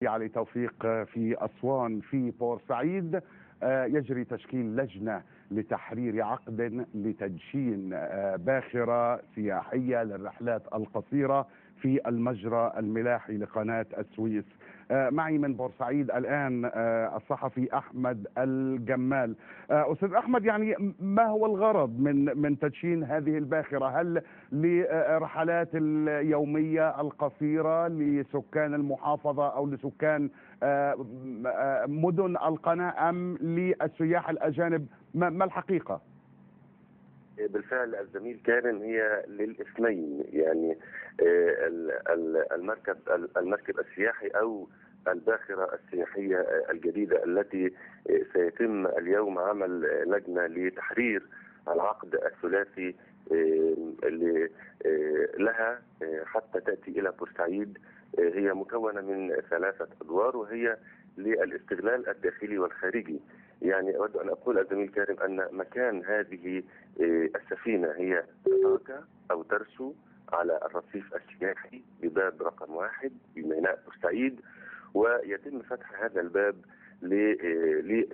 علي توفيق في أسوان في بورسعيد. يجري تشكيل لجنة لتحرير عقد لتدشين باخرة سياحية للرحلات القصيرة في المجرى الملاحي لقناة السويس. معي من بورسعيد الآن الصحفي أحمد الجمال. أستاذ أحمد، يعني ما هو الغرض من تدشين هذه الباخرة؟ هل لرحلات اليومية القصيرة لسكان المحافظة أو لسكان مدن القناة أم للسياح الأجانب؟ ما الحقيقة؟ بالفعل الزميل كارم، هي للاثنين، يعني المركب السياحي او الباخرة السياحية الجديدة التي سيتم اليوم عمل لجنة لتحرير العقد الثلاثي لها حتى تأتي إلى بورسعيد. هي مكونة من 3 أدوار، وهي للاستغلال الداخلي والخارجي. يعني أود أن أقول الزميل كارم أن مكان هذه السفينة هي تتركة أو ترسو على الرصيف السياحي بباب رقم 1 بميناء بورسعيد، ويتم فتح هذا الباب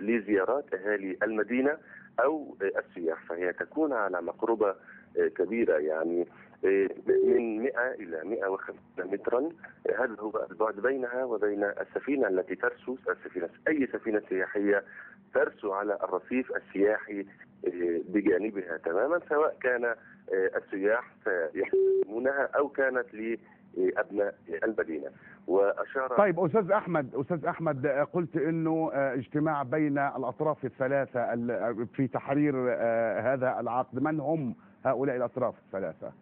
لزيارات أهالي المدينة أو السياح، فهي تكون على مقربة كبيرة، يعني من 100 إلى 150 مترا. هذا هو البعد بينها وبين السفينة التي ترسو. أي سفينة سياحية ترسو على الرصيف السياحي بجانبها تماما، سواء كان السياح يستخدمونها أو كانت لأبناء المدينة. وأشار طيب أستاذ أحمد، قلت إنه اجتماع بين الأطراف الثلاثة في تحرير هذا العقد. من هم هؤلاء الأطراف الثلاثة؟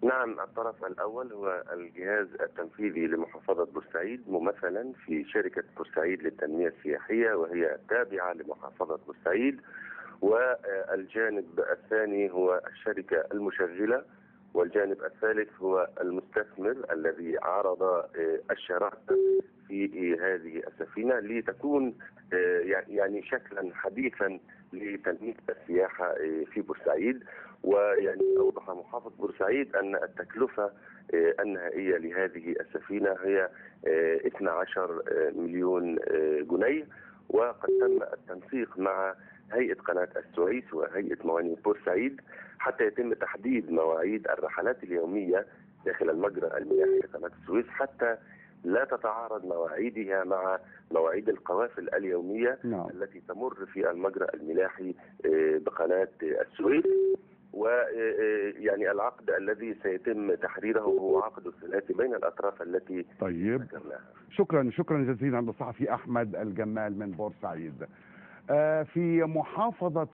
نعم، الطرف الأول هو الجهاز التنفيذي لمحافظة بورسعيد، ممثلا في شركة بورسعيد للتنمية السياحية، وهي تابعة لمحافظة بورسعيد. والجانب الثاني هو الشركة المشغلة، والجانب الثالث هو المستثمر الذي عرض الشراكة في هذه السفينة لتكون يعني شكلا حديثا لتنمية السياحة في بورسعيد. ويعني أوضح محافظ بورسعيد أن التكلفة النهائية لهذه السفينة هي 12 مليون جنيه، وقد تم التنسيق مع هيئة قناة السويس وهيئة موانئ بورسعيد حتى يتم تحديد مواعيد الرحلات اليومية داخل المجرى الملاحي لقناة السويس، حتى لا تتعارض مواعيدها مع مواعيد القوافل اليومية التي تمر في المجرى الملاحي بقناة السويس. ويعني العقد الذي سيتم تحريره هو عقد ثلاثي بين الأطراف التي ذكرناها. شكرا جزيلا للصحفي أحمد الجمال من بورسعيد. في محافظة